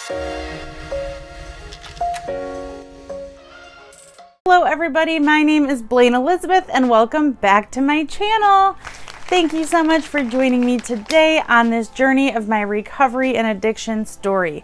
Hello everybody, my name is Blaine Elizabeth and welcome back to my channel. Thank you so much for joining me today on this journey of my recovery and addiction story.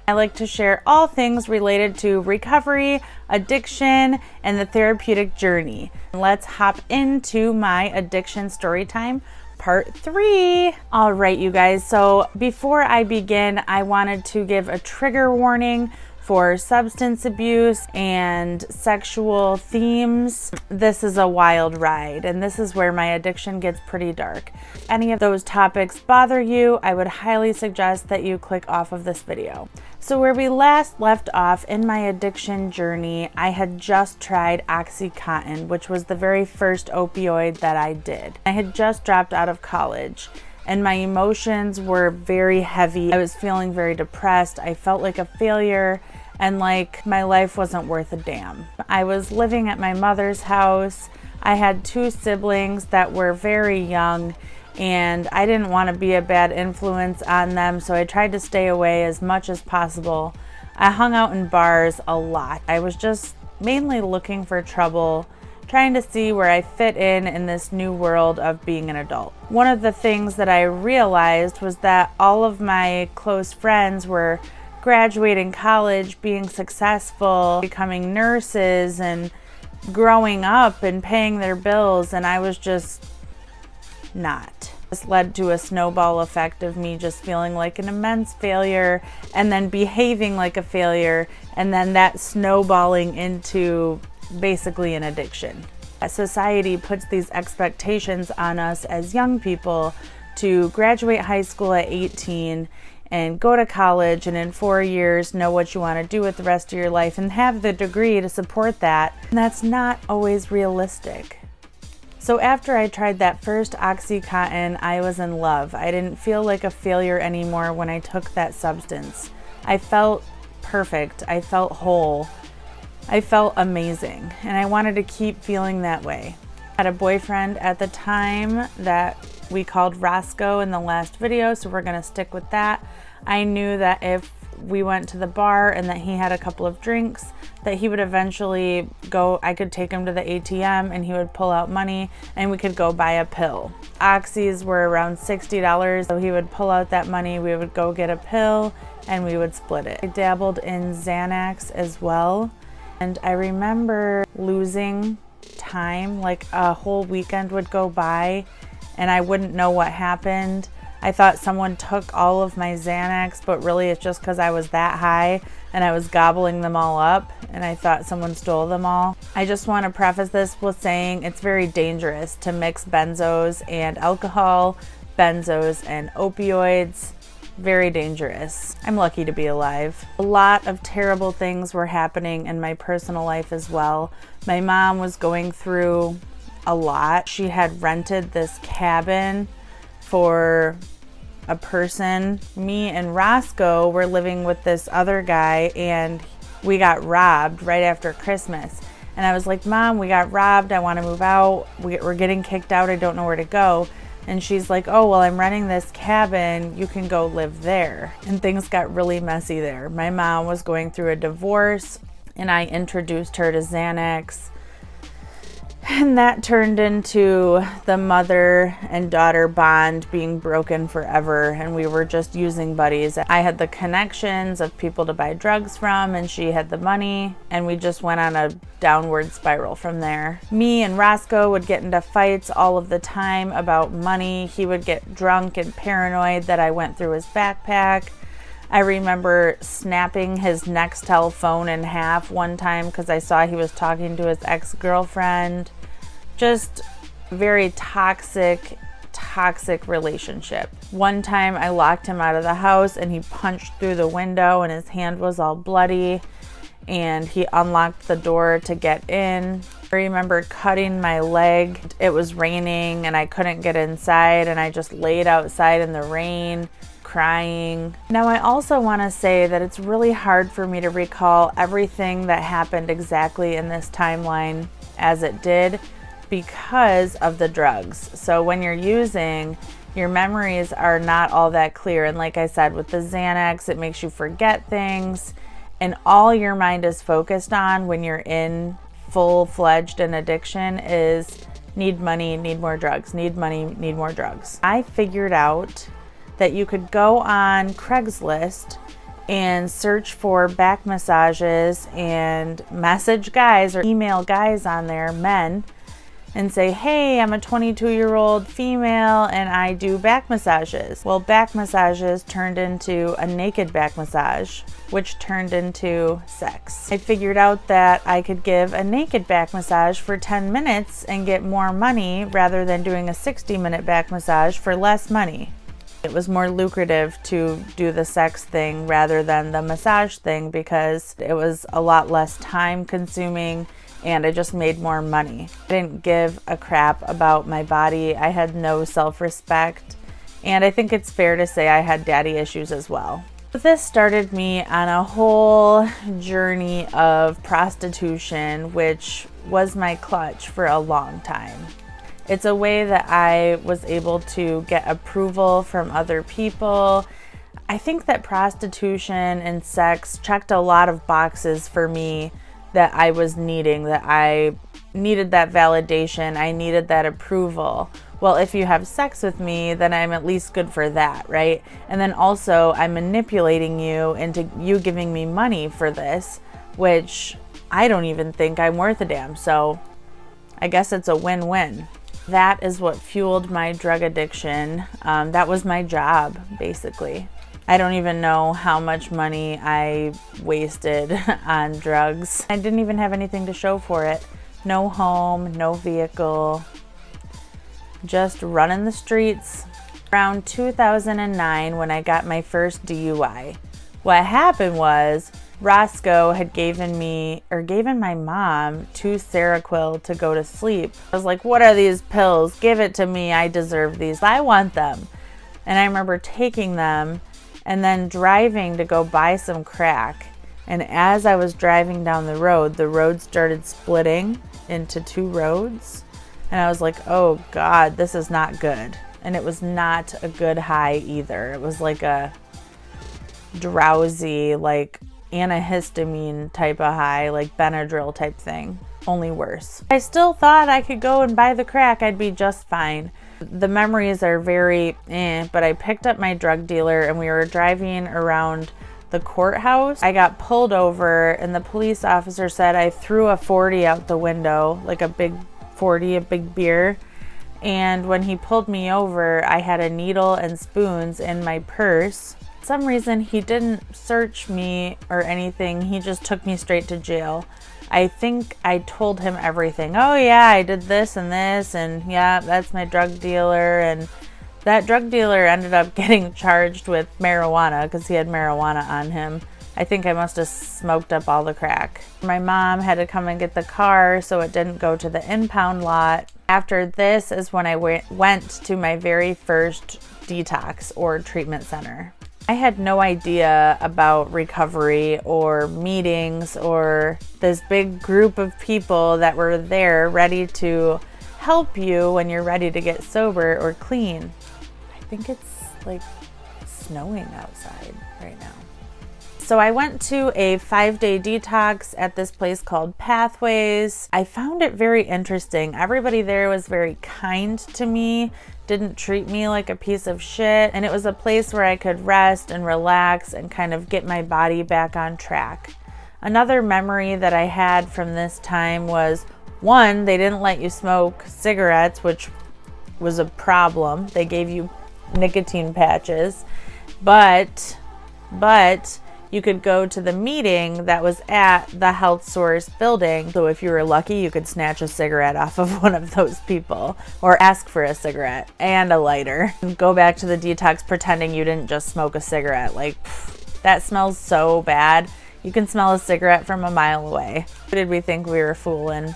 I like to share all things related to recovery, addiction, and the therapeutic journey. Let's hop into my addiction story time. Part 3. All right, you guys. So before I begin, I wanted to give a trigger warning for substance abuse and sexual themes. This is a wild ride, and this is where my addiction gets pretty dark. If any of those topics bother you, I would highly suggest that you click off of this video. So where we last left off in my addiction journey, I had just tried Oxycontin, which was the very first opioid that I did. I had just dropped out of college and my emotions were very heavy. I was feeling very depressed. I felt like a failure and like my life wasn't worth a damn. I was living at my mother's house. I had 2 siblings that were very young and I didn't want to be a bad influence on them, so I tried to stay away as much as possible. I hung out in bars a lot. I was just mainly looking for trouble, trying to see where I fit in this new world of being an adult. One of the things that I realized was that all of my close friends were graduating college, being successful, becoming nurses, and growing up and paying their bills, and I was just not. This led to a snowball effect of me just feeling like an immense failure and then behaving like a failure, and then that snowballing into basically an addiction. Society puts these expectations on us as young people to graduate high school at 18 and go to college and in 4 years know what you want to do with the rest of your life and have the degree to support that. And that's not always realistic. So after I tried that first Oxycontin, I was in love. I didn't feel like a failure anymore when I took that substance. I felt perfect. I felt whole. I felt amazing. And I wanted to keep feeling that way. I had a boyfriend at the time that we called Roscoe in the last video, so we're gonna stick with that. I knew that if we went to the bar and that he had a couple of drinks, that he would eventually go, I could take him to the ATM and he would pull out money and we could go buy a pill. Oxys were around $60, so he would pull out that money, we would go get a pill and we would split it. I dabbled in Xanax as well, and I remember losing time, like a whole weekend would go by and I wouldn't know what happened. I thought someone took all of my Xanax, but really it's just because I was that high and I was gobbling them all up and I thought someone stole them all. I just want to preface this with saying it's very dangerous to mix benzos and alcohol, benzos and opioids. Very dangerous. I'm lucky to be alive. A lot of terrible things were happening in my personal life as well. My mom was going through a lot. She had rented this cabin for a person. Me and Roscoe were living with this other guy and we got robbed right after Christmas. And I was like, Mom, we got robbed. I want to move out. We're getting kicked out. I don't know where to go. And she's like, oh, well, I'm renting this cabin. You can go live there. And things got really messy there. My mom was going through a divorce and I introduced her to Xanax. And that turned into the mother and daughter bond being broken forever, and we were just using buddies. I had the connections of people to buy drugs from, and she had the money, and we just went on a downward spiral from there. Me and Roscoe would get into fights all of the time about money. He would get drunk and paranoid that I went through his backpack. I remember snapping his Nextel phone in half one time because I saw he was talking to his ex-girlfriend. Just very toxic relationship. One time I locked him out of the house and he punched through the window and his hand was all bloody and he unlocked the door to get in. I remember cutting my leg. It was raining and I couldn't get inside and I just laid outside in the rain crying. Now I also want to say that it's really hard for me to recall everything that happened exactly in this timeline as it did because of the drugs. So when you're using your memories are not all that clear. And like I said, with the Xanax, it makes you forget things. And all your mind is focused on when you're in full-fledged in addiction is need money, need more drugs, need money, need more drugs. I figured out that you could go on Craigslist and search for back massages and message guys or email guys on there, men, and say, hey, I'm a 22-year-old female and I do back massages. Well, back massages turned into a naked back massage, which turned into sex. I figured out that I could give a naked back massage for 10 minutes and get more money rather than doing a 60-minute back massage for less money. It was more lucrative to do the sex thing rather than the massage thing because it was a lot less time consuming and I just made more money. I didn't give a crap about my body. I had no self-respect, and I think it's fair to say I had daddy issues as well. This started me on a whole journey of prostitution, which was my clutch for a long time. It's a way that I was able to get approval from other people. I think that prostitution and sex checked a lot of boxes for me that I was needing, that I needed that validation, I needed that approval. Well, if you have sex with me, then I'm at least good for that, right? And then also I'm manipulating you into you giving me money for this, which I don't even think I'm worth a damn. So I guess it's a win-win. That is what fueled my drug addiction. That was my job, basically. I don't even know how much money I wasted on drugs. I didn't even have anything to show for it. No home, no vehicle, just running the streets. Around 2009, when I got my first DUI, what happened was Roscoe had given my mom 2 Seroquel to go to sleep. I was like, what are these pills? Give it to me. I deserve these. I want them. And I remember taking them and then driving to go buy some crack. And as I was driving down the road started splitting into 2 roads. And I was like, oh God, this is not good. And it was not a good high either. It was like a drowsy, like antihistamine type of high, like Benadryl type thing, only worse. I still thought I could go and buy the crack, I'd be just fine. The memories are very but I picked up my drug dealer and we were driving around the courthouse. I got pulled over and the police officer said I threw a 40 out the window, like a big 40, a big beer. And when he pulled me over, I had a needle and spoons in my purse. For some reason, he didn't search me or anything. He just took me straight to jail. I think I told him everything. Oh yeah, I did this and yeah, that's my drug dealer. And that drug dealer ended up getting charged with marijuana because he had marijuana on him. I think I must have smoked up all the crack. My mom had to come and get the car so it didn't go to the impound lot. After this is when I went to my very first detox or treatment center. I had no idea about recovery or meetings or this big group of people that were there ready to help you when you're ready to get sober or clean. I think it's like snowing outside right now. So I went to a 5-day detox at this place called Pathways. I found it very interesting. Everybody there was very kind to me, didn't treat me like a piece of shit, and it was a place where I could rest and relax and kind of get my body back on track. Another memory that I had from this time was, one, they didn't let you smoke cigarettes, which was a problem. They gave you nicotine patches, but you could go to the meeting that was at the Health Source building. So if you were lucky, you could snatch a cigarette off of one of those people or ask for a cigarette and a lighter. And go back to the detox pretending you didn't just smoke a cigarette. Like, that smells so bad. You can smell a cigarette from a mile away. Who did we think we were fooling?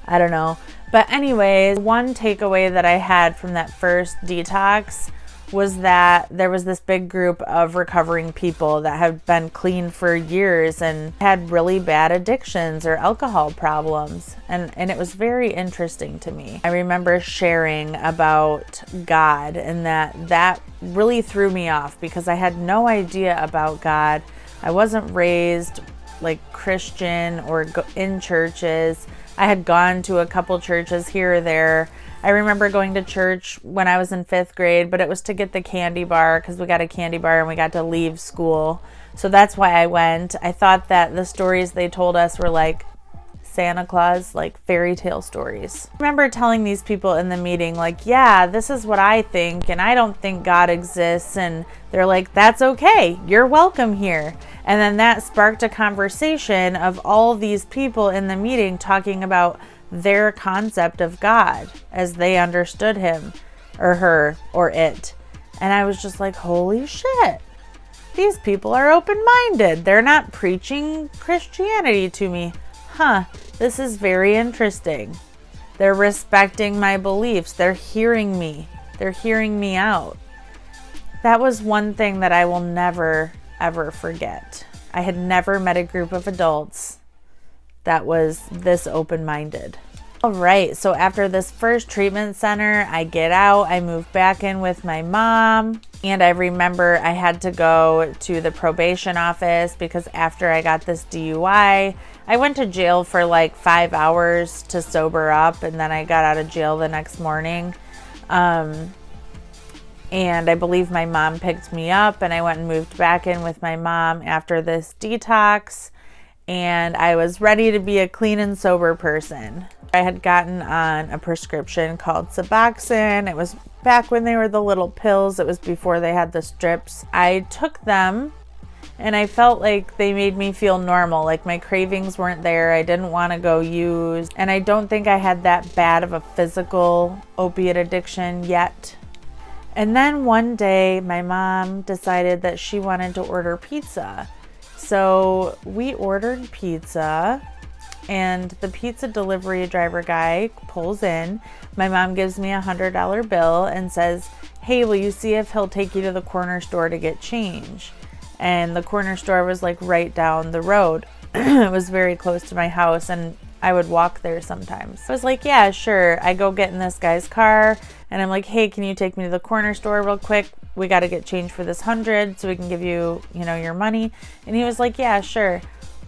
I don't know. But anyways, one takeaway that I had from that first detox was that there was this big group of recovering people that had been clean for years and had really bad addictions or alcohol problems. And it was very interesting to me. I remember sharing about God, and that really threw me off because I had no idea about God. I wasn't raised like Christian or in churches. I had gone to a couple churches here or there. I remember going to church when I was in 5th grade, but it was to get the candy bar because we got a candy bar and we got to leave school. So that's why I went. I thought that the stories they told us were like Santa Claus, like fairy tale stories. I remember telling these people in the meeting, like, yeah, this is what I think, and I don't think God exists. And they're like, that's okay. You're welcome here. And then that sparked a conversation of all these people in the meeting talking about their concept of God as they understood him or her or it. And I was just like, holy shit, these people are open-minded. They're not preaching Christianity to me. This is very interesting. They're respecting my beliefs. They're hearing me. They're hearing me out. That was one thing that I will never, ever forget. I had never met a group of adults that was this open-minded. All right, so after this first treatment center, I get out, I move back in with my mom, and I remember I had to go to the probation office because after I got this DUI, I went to jail for like 5 hours to sober up, and then I got out of jail the next morning. And I believe my mom picked me up, and I went and moved back in with my mom after this detox, and I was ready to be a clean and sober person. I had gotten on a prescription called suboxone. It was back when they were the little pills. It was before they had the strips. I took them and I felt like they made me feel normal. Like my cravings weren't there. I didn't want to go use. And I don't think I had that bad of a physical opiate addiction yet. And then one day my mom decided that she wanted to order pizza. So we ordered pizza. And the pizza delivery driver guy pulls in. My mom gives me $100 bill and says, hey, will you see if he'll take you to the corner store to get change? And the corner store was like right down the road. It was very close to my house and I would walk there sometimes. I was like, yeah, sure. I go get in this guy's car and I'm like, hey, can you take me to the corner store real quick? We got to get change for this 100 so we can give you, your money. And he was like, yeah, sure.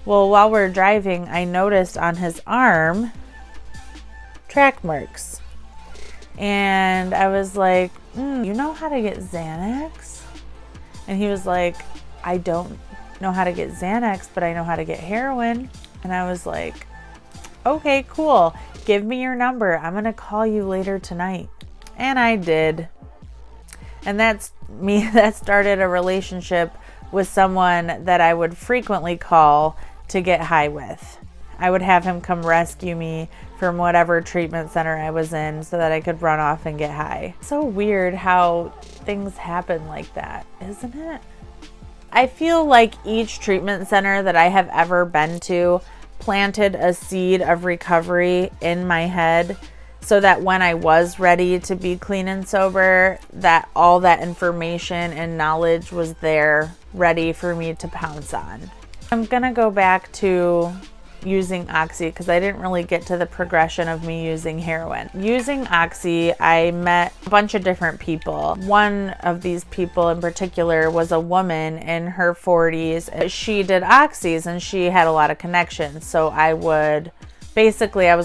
Well, while we're driving, I noticed on his arm track marks. And I was like, you know how to get Xanax? And he was like, I don't know how to get Xanax, but I know how to get heroin. And I was like, okay, cool. Give me your number. I'm going to call you later tonight. And I did. And that started a relationship with someone that I would frequently call to get high with. I would have him come rescue me from whatever treatment center I was in so that I could run off and get high. So weird how things happen like that, isn't it? I feel like each treatment center that I have ever been to planted a seed of recovery in my head so that when I was ready to be clean and sober, that all that information and knowledge was there ready for me to pounce on. I'm gonna go back to using Oxy because I didn't really get to the progression of me using heroin. Using Oxy, I met a bunch of different people. One of these people in particular was a woman in her 40s. She did Oxys and she had a lot of connections. So I was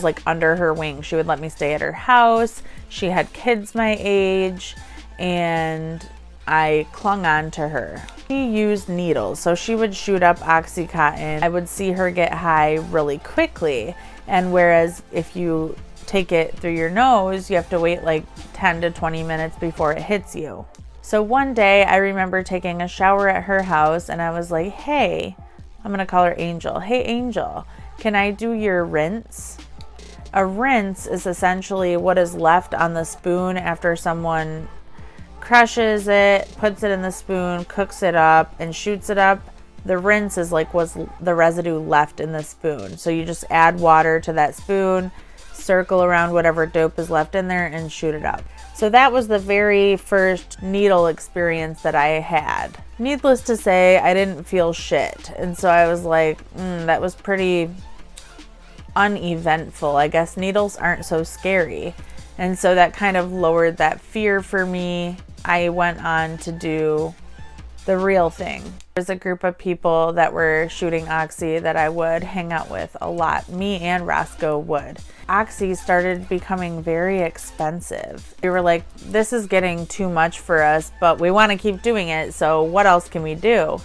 like under her wing. She would let me stay at her house. She had kids my age and I clung on to her. She used needles, so she would shoot up Oxycontin. I would see her get high really quickly. And whereas if you take it through your nose, you have to wait like 10 to 20 minutes before it hits you. So one day I remember taking a shower at her house and I was like, hey, I'm gonna call her Angel. Hey, Angel, can I do your rinse? A rinse is essentially what is left on the spoon after someone crushes it, puts it in the spoon, cooks it up, and shoots it up. The rinse is like what's the residue left in the spoon. So you just add water to that spoon, circle around whatever dope is left in there, and shoot it up. So that was the very first needle experience that I had. Needless to say, I didn't feel shit. And so I was like, that was pretty uneventful. I guess needles aren't so scary. And so that kind of lowered that fear for me. I went on to do the real thing. There's a group of people that were shooting Oxy that I would hang out with a lot. Me and Roscoe would. Oxy started becoming very expensive. We were like, this is getting too much for us, but we want to keep doing it, so what else can we do?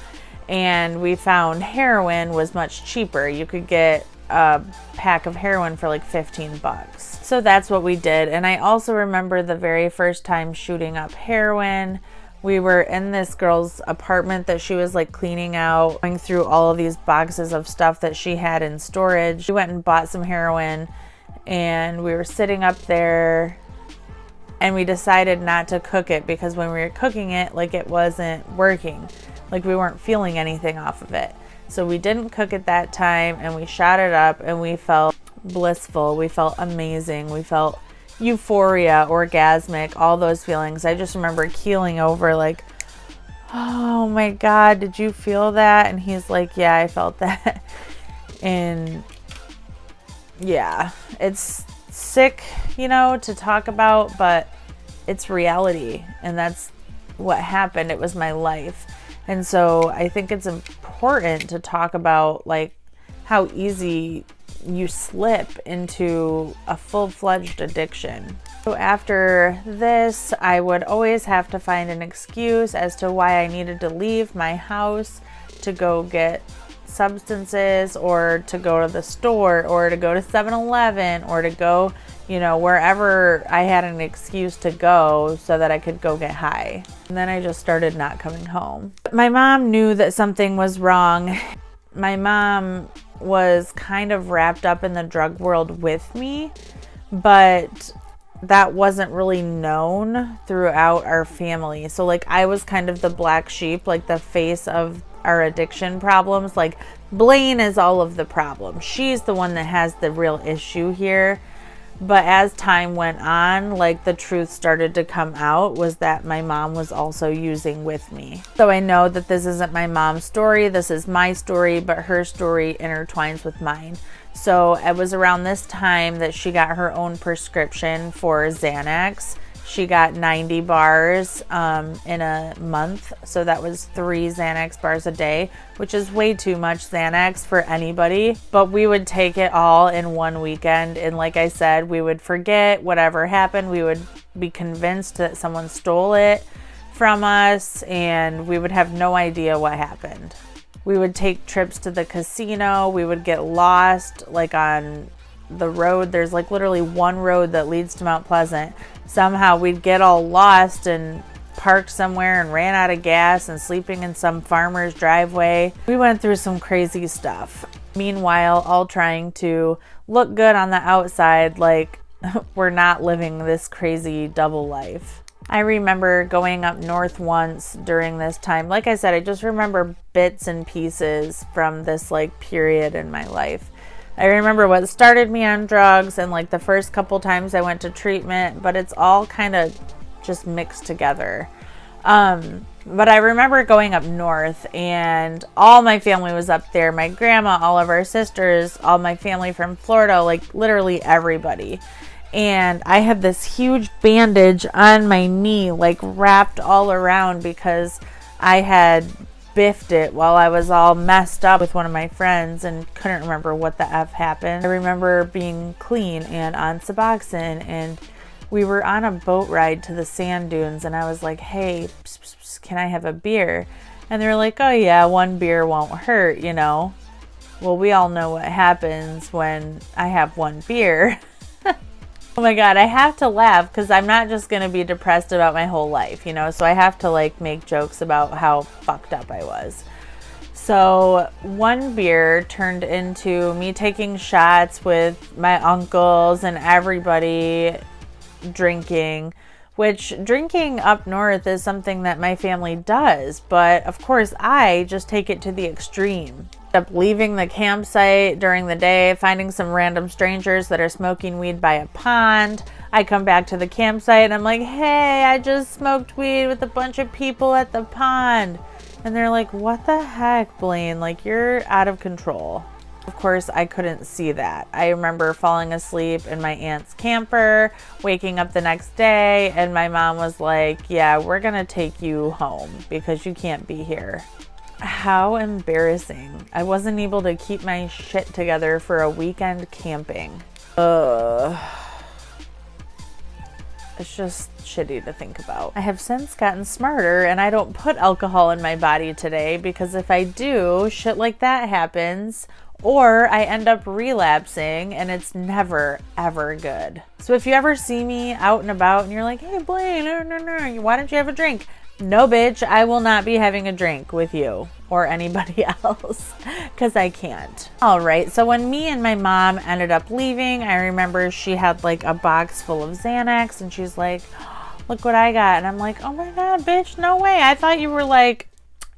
And we found heroin was much cheaper. You could get a pack of heroin for like 15 bucks. So that's what we did. And I also remember the very first time shooting up heroin. We were in this girl's apartment that she was like cleaning out, going through all of these boxes of stuff that she had in storage. We went and bought some heroin and we were sitting up there and we decided not to cook it because when we were cooking it, like it wasn't working. Like we weren't feeling anything off of it. So we didn't cook it that time and we shot it up and we felt blissful. We felt amazing. We felt euphoria, orgasmic, all those feelings. I just remember keeling over like, oh my God, did you feel that? And he's like, yeah, I felt that. And yeah, it's sick, you know, to talk about, but it's reality. And that's what happened. It was my life. And so I think it's important to talk about like how easy you slip into a full-fledged addiction. So after this, I would always have to find an excuse as to why I needed to leave my house to go get substances or to go to the store or to go to 7-Eleven or to go, you know, wherever I had an excuse to go so that I could go get high. And then I just started not coming home. My mom knew that something was wrong. My mom was kind of wrapped up in the drug world with me, but that wasn't really known throughout our family. So like I was kind of the black sheep, like the face of our addiction problems. Like Blaine is all of the problem. She's the one that has the real issue here. But as time went on, like the truth started to come out was that my mom was also using with me. So I know that this isn't my mom's story. This is my story, but her story intertwines with mine. So it was around this time that she got her own prescription for Xanax. She got 90 bars in a month. So that was 3 Xanax bars a day, which is way too much Xanax for anybody. But we would take it all in one weekend. And like I said, we would forget whatever happened. We would be convinced that someone stole it from us and we would have no idea what happened. We would take trips to the casino. We would get lost like on the road. There's like literally one road that leads to Mount Pleasant. Somehow we'd get all lost and parked somewhere and ran out of gas and sleeping in some farmer's driveway. We went through some crazy stuff. Meanwhile, all trying to look good on the outside like we're not living this crazy double life. I remember going up north once during this time. Like I said, I just remember bits and pieces from this like period in my life. I remember what started me on drugs and like the first couple times I went to treatment, but it's all kind of just mixed together. But I remember going up north and all my family was up there. My grandma, all of our sisters, all my family from Florida, like literally everybody. And I have this huge bandage on my knee, like wrapped all around because I had biffed it while I was all messed up with one of my friends and couldn't remember what the F happened. I remember being clean and on suboxone, and we were on a boat ride to the sand dunes and I was like, hey, can I have a beer? And they were like, oh yeah, 1 beer won't hurt, you know. Well, we all know what happens when I have 1 beer. Oh my God, I have to laugh because I'm not just going to be depressed about my whole life, you know, so I have to like make jokes about how fucked up I was. So 1 beer turned into me taking shots with my uncles and everybody drinking, which drinking up north is something that my family does. But of course, I just take it to the extreme. Up leaving the campsite during the day, finding some random strangers that are smoking weed by a pond. I come back to the campsite and I'm like, hey, I just smoked weed with a bunch of people at the pond. And they're like, what the heck, Blaine? Like, you're out of control. Of course, I couldn't see that. I remember falling asleep in my aunt's camper, waking up the next day, and my mom was like, yeah, we're gonna take you home because you can't be here. How embarrassing. I wasn't able to keep my shit together for a weekend camping. It's just shitty to think about. I have since gotten smarter and I don't put alcohol in my body today because if I do, shit like that happens or I end up relapsing and it's never, ever good. So if you ever see me out and about and you're like, hey, Blaine, no, why don't you have a drink? No, bitch, I will not be having a drink with you or anybody else because I can't. All right, so when me and my mom ended up leaving, I remember she had like a box full of Xanax and she's like, look what I got. And I'm like, oh my God, bitch, no way. I thought you were like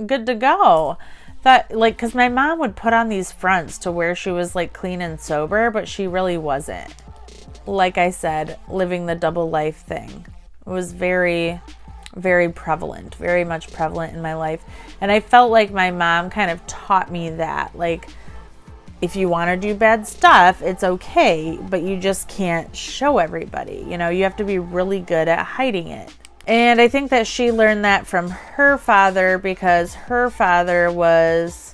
good to go. Because my mom would put on these fronts to where she was like clean and sober, but she really wasn't. Like I said, living the double life thing. It was very prevalent, very much prevalent in my life. And I felt like my mom kind of taught me that, like, if you want to do bad stuff, it's okay, but you just can't show everybody. You know, you have to be really good at hiding it. And I think that she learned that from her father because her father was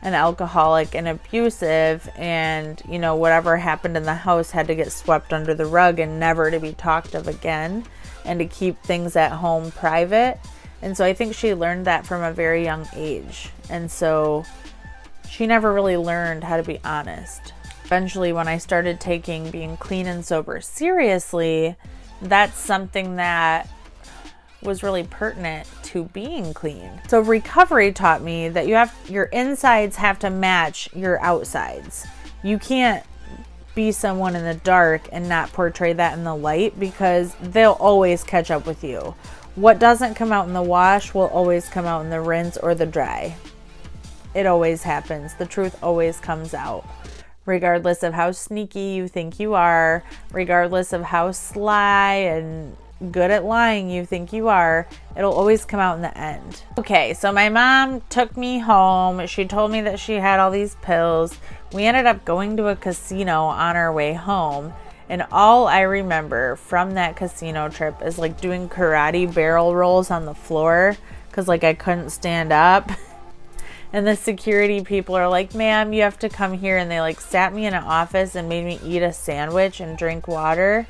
an alcoholic and abusive, and, you know, whatever happened in the house had to get swept under the rug and never to be talked of again, and to keep things at home private. And so I think she learned that from a very young age. And so she never really learned how to be honest. Eventually, when I started taking being clean and sober seriously, that's something that was really pertinent to being clean. So recovery taught me that your insides have to match your outsides. You can't be someone in the dark and not portray that in the light because they'll always catch up with you. What doesn't come out in the wash will always come out in the rinse or the dry. It always happens. The truth always comes out. Regardless of how sneaky you think you are, regardless of how sly and good at lying you think you are, it'll always come out in the end. Okay, so my mom took me home. She told me that she had all these pills. We ended up going to a casino on our way home, and all I remember from that casino trip is like doing karate barrel rolls on the floor because like I couldn't stand up. And the security people are like, ma'am, you have to come here. And they like sat me in an office and made me eat a sandwich and drink water.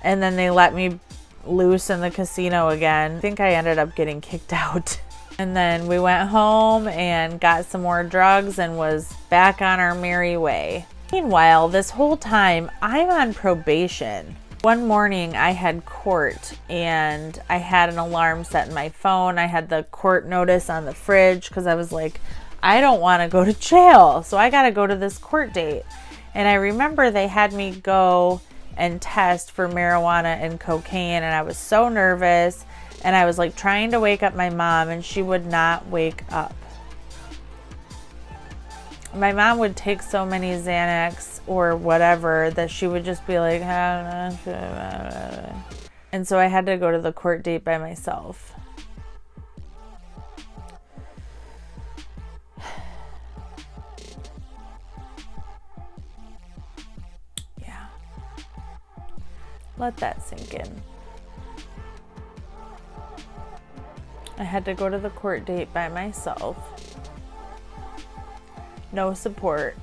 And then they let me loose in the casino again. I think I ended up getting kicked out. And then we went home and got some more drugs and was back on our merry way. Meanwhile, this whole time I'm on probation. One morning I had court and I had an alarm set in my phone. I had the court notice on the fridge because I was like, I don't want to go to jail, so I got to go to this court date. And I remember they had me go and test for marijuana and cocaine, and I was so nervous, and I was like trying to wake up my mom, and she would not wake up. My mom would take so many Xanax or whatever that she would just be like, and so I had to go to the court date by myself. Yeah. Let that sink in. I had to go to the court date by myself. No support.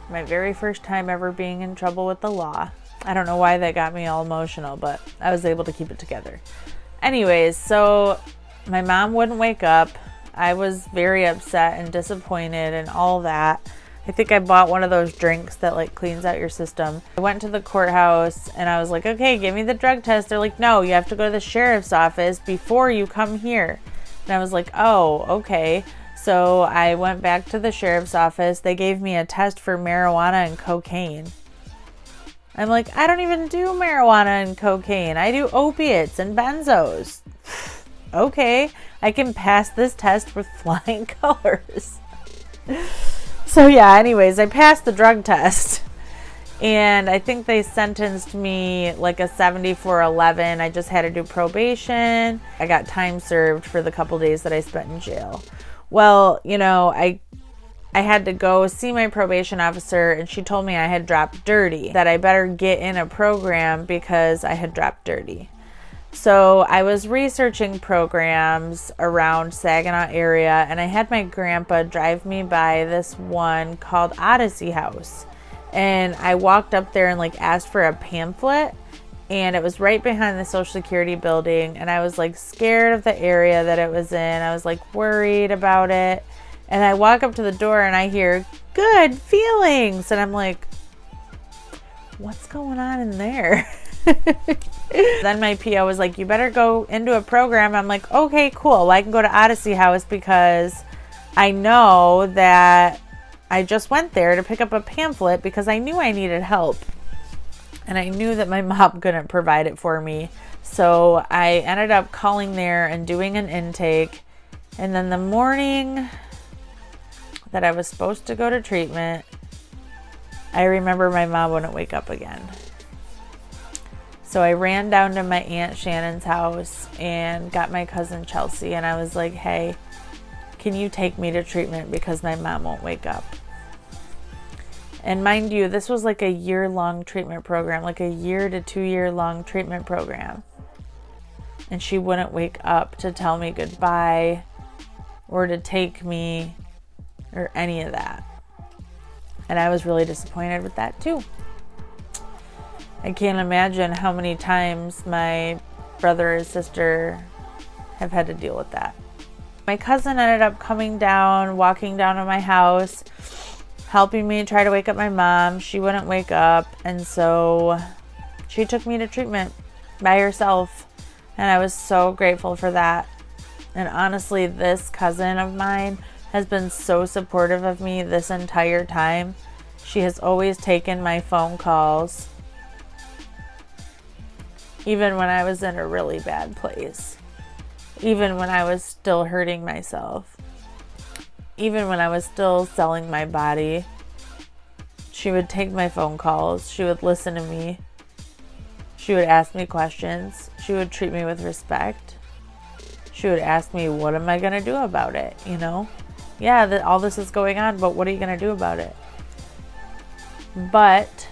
My very first time ever being in trouble with the law. I don't know why that got me all emotional, but I was able to keep it together. Anyways, so my mom wouldn't wake up. I was very upset and disappointed and all that. I think I bought one of those drinks that like cleans out your system. I went to the courthouse and I was like, okay, give me the drug test. They're like, no, you have to go to the sheriff's office before you come here. And I was like, oh, okay. So I went back to the sheriff's office. They gave me a test for marijuana and cocaine. I'm like, I don't even do marijuana and cocaine. I do opiates and benzos. Okay, I can pass this test with flying colors. So yeah, anyways, I passed the drug test. And I think they sentenced me like a 74-11. I just had to do probation. I got time served for the couple days that I spent in jail. Well, you know, I had to go see my probation officer, and she told me I had dropped dirty, that I better get in a program because I had dropped dirty. So I was researching programs around Saginaw area, and I had my grandpa drive me by this one called Odyssey House. And I walked up there and like asked for a pamphlet, and it was right behind the Social Security building, and I was like scared of the area that it was in. I was like worried about it. And I walk up to the door and I hear good feelings, and I'm like, what's going on in there? Then my PO was like, you better go into a program. I'm like, okay, cool. Well, I can go to Odyssey House because I know that I just went there to pick up a pamphlet because I knew I needed help. And I knew that my mom couldn't provide it for me. So I ended up calling there and doing an intake. And then the morning that I was supposed to go to treatment, I remember my mom wouldn't wake up again. So I ran down to my Aunt Shannon's house and got my cousin Chelsea, and I was like, hey, can you take me to treatment because my mom won't wake up? And mind you, this was like a year-long treatment program, like a year to 2 year long treatment program. And she wouldn't wake up to tell me goodbye or to take me or any of that. And I was really disappointed with that too. I can't imagine how many times my brother or sister have had to deal with that. My cousin ended up coming down, walking down to my house, helping me try to wake up my mom. She wouldn't wake up, and so she took me to treatment by herself, and I was so grateful for that. And honestly, this cousin of mine has been so supportive of me this entire time. She has always taken my phone calls, even when I was in a really bad place, even when I was still hurting myself, even when I was still selling my body. She would take my phone calls. She would listen to me. She would ask me questions. She would treat me with respect. She would ask me, what am I going to do about it? You know, yeah, all this is going on, but what are you going to do about it? But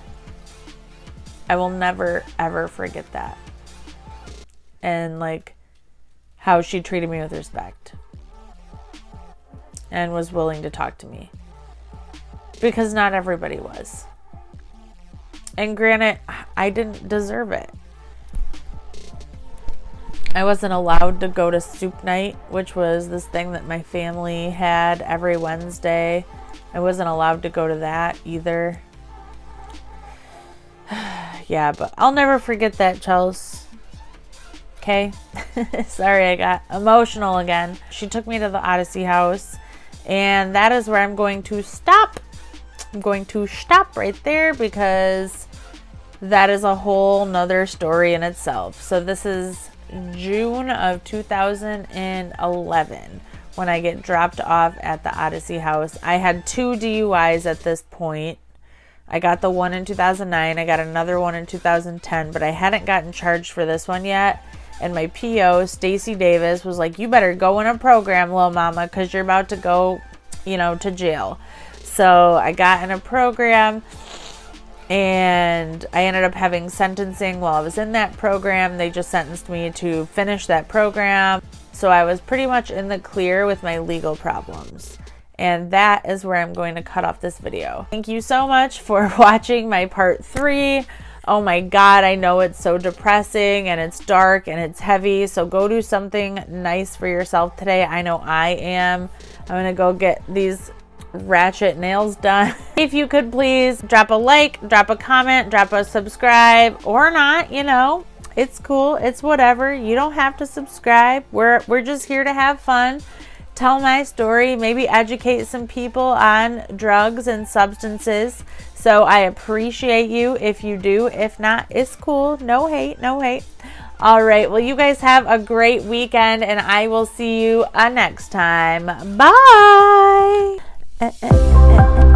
I will never, ever forget that. And like how she treated me with respect and was willing to talk to me, because not everybody was. And granted, I didn't deserve it. I wasn't allowed to go to soup night, which was this thing that my family had every Wednesday. I wasn't allowed to go to that either. Yeah, but I'll never forget that, Chelsea. Okay? Sorry, I got emotional again. She took me to the Odyssey House, and that is where I'm going to stop. I'm going to stop right there because that is a whole nother story in itself. So this is June of 2011 when I get dropped off at the Odyssey House. I had 2 DUIs at this point. I got the one in 2009. I got another one in 2010, but I hadn't gotten charged for this one yet. And my PO, Stacy Davis, was like, you better go in a program, little mama, because you're about to go, to jail. So I got in a program, and I ended up having sentencing while I was in that program. They just sentenced me to finish that program. So I was pretty much in the clear with my legal problems. And that is where I'm going to cut off this video. Thank you so much for watching my part 3. Oh my God, I know it's so depressing and it's dark and it's heavy. So go do something nice for yourself today. I know I am. I'm going to go get these ratchet nails done. If you could please drop a like, drop a comment, drop a subscribe, or not, it's cool. It's whatever. You don't have to subscribe. We're just here to have fun. Tell my story, maybe educate some people on drugs and substances. So I appreciate you if you do. If not, it's cool. No hate, no hate. All right. Well, you guys have a great weekend, and I will see you next time. Bye. eh, eh, eh, eh.